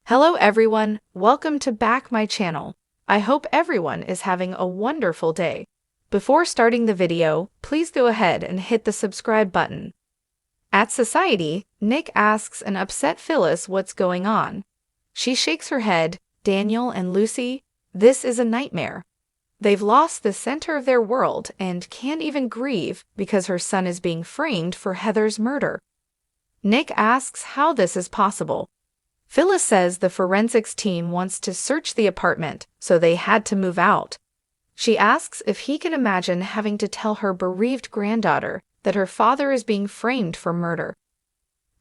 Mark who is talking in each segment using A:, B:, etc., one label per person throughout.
A: Hello everyone, welcome to back my channel. I hope everyone is having a wonderful day. Before starting the video, please go ahead and hit the subscribe button. At Society, Nick asks an upset Phyllis what's going on. She shakes her head. Daniel and Lucy, this is a nightmare. They've lost the center of their world and can't even grieve because her son is being framed for Heather's murder. Nick asks how this is possible. Phyllis says the forensics team wants to search the apartment, so they had to move out. She asks if he can imagine having to tell her bereaved granddaughter that her father is being framed for murder.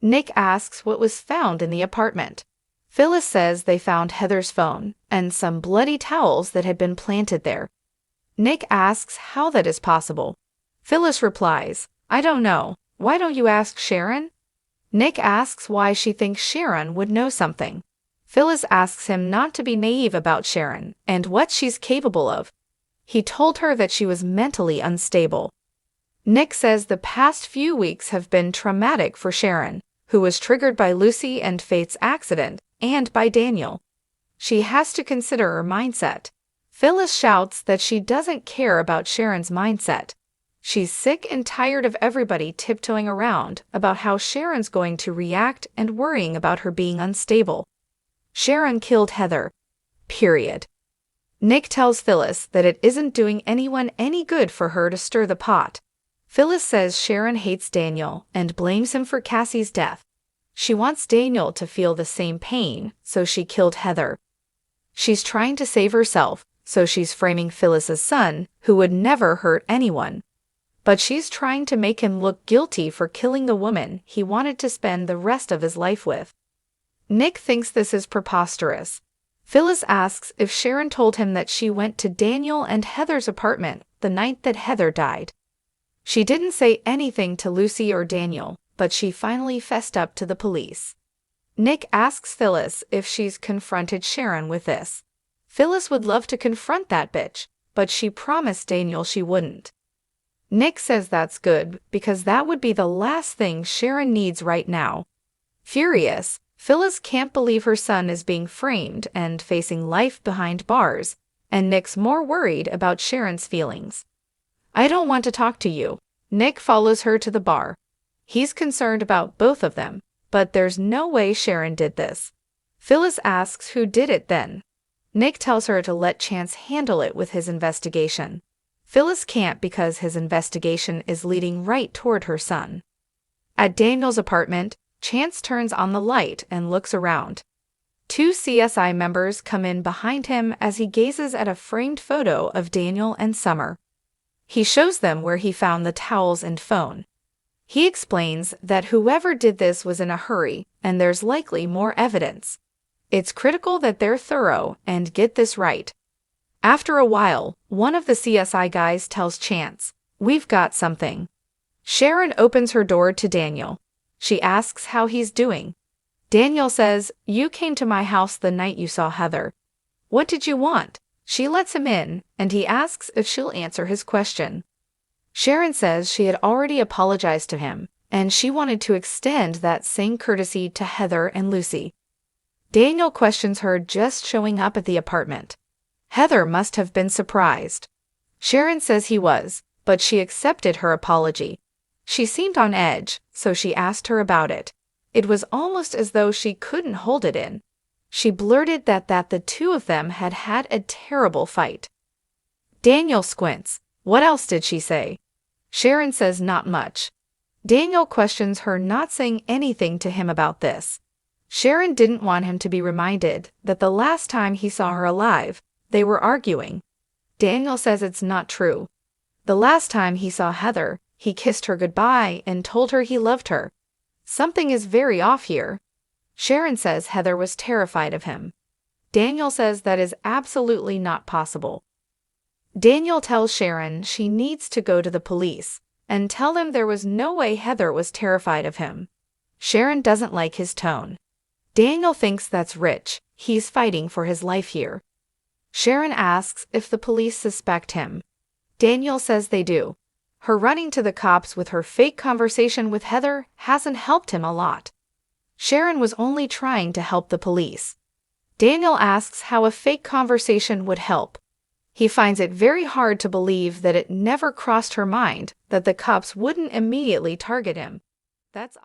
A: Nick asks what was found in the apartment. Phyllis says they found Heather's phone and some bloody towels that had been planted there. Nick asks how that is possible. Phyllis replies, "I don't know. Why don't you ask Sharon?" Nick asks why she thinks Sharon would know something. Phyllis asks him not to be naive about Sharon and what she's capable of. He told her that she was mentally unstable. Nick says the past few weeks have been traumatic for Sharon, who was triggered by Lucy and Faith's accident, and by Daniel. She has to consider her mindset. Phyllis shouts that she doesn't care about Sharon's mindset. She's sick and tired of everybody tiptoeing around about how Sharon's going to react and worrying about her being unstable. Sharon killed Heather. Period. Nick tells Phyllis that it isn't doing anyone any good for her to stir the pot. Phyllis says Sharon hates Daniel and blames him for Cassie's death. She wants Daniel to feel the same pain, so she killed Heather. She's trying to save herself, so she's framing Phyllis's son, who would never hurt anyone. But she's trying to make him look guilty for killing the woman he wanted to spend the rest of his life with. Nick thinks this is preposterous. Phyllis asks if Sharon told him that she went to Daniel and Heather's apartment the night that Heather died. She didn't say anything to Lucy or Daniel, but she finally fessed up to the police. Nick asks Phyllis if she's confronted Sharon with this. Phyllis would love to confront that bitch, but she promised Daniel she wouldn't. Nick says that's good because that would be the last thing Sharon needs right now. Furious, Phyllis can't believe her son is being framed and facing life behind bars, and Nick's more worried about Sharon's feelings. "I don't want to talk to you." Nick follows her to the bar. He's concerned about both of them, but there's no way Sharon did this. Phyllis asks who did it then. Nick tells her to let Chance handle it with his investigation. Phyllis can't because his investigation is leading right toward her son. At Daniel's apartment, Chance turns on the light and looks around. Two CSI members come in behind him as he gazes at a framed photo of Daniel and Summer. He shows them where he found the towels and phone. He explains that whoever did this was in a hurry and there's likely more evidence. It's critical that they're thorough and get this right. After a while, one of the CSI guys tells Chance, "We've got something." Sharon opens her door to Daniel. She asks how he's doing. Daniel says, "You came to my house the night you saw Heather. What did you want?" She lets him in, and he asks if she'll answer his question. Sharon says she had already apologized to him, and she wanted to extend that same courtesy to Heather and Lucy. Daniel questions her just showing up at the apartment. Heather must have been surprised. Sharon says he was, but she accepted her apology. She seemed on edge, so she asked her about it. It was almost as though she couldn't hold it in. She blurted that the two of them had had a terrible fight. Daniel squints. What else did she say? Sharon says not much. Daniel questions her not saying anything to him about this. Sharon didn't want him to be reminded that the last time he saw her alive, they were arguing. Daniel says it's not true. The last time he saw Heather, he kissed her goodbye and told her he loved her. Something is very off here. Sharon says Heather was terrified of him. Daniel says that is absolutely not possible. Daniel tells Sharon she needs to go to the police and tell them there was no way Heather was terrified of him. Sharon doesn't like his tone. Daniel thinks that's rich. He's fighting for his life here. Sharon asks if the police suspect him. Daniel says they do. Her running to the cops with her fake conversation with Heather hasn't helped him a lot. Sharon was only trying to help the police. Daniel asks how a fake conversation would help. He finds it very hard to believe that it never crossed her mind that the cops wouldn't immediately target him. That's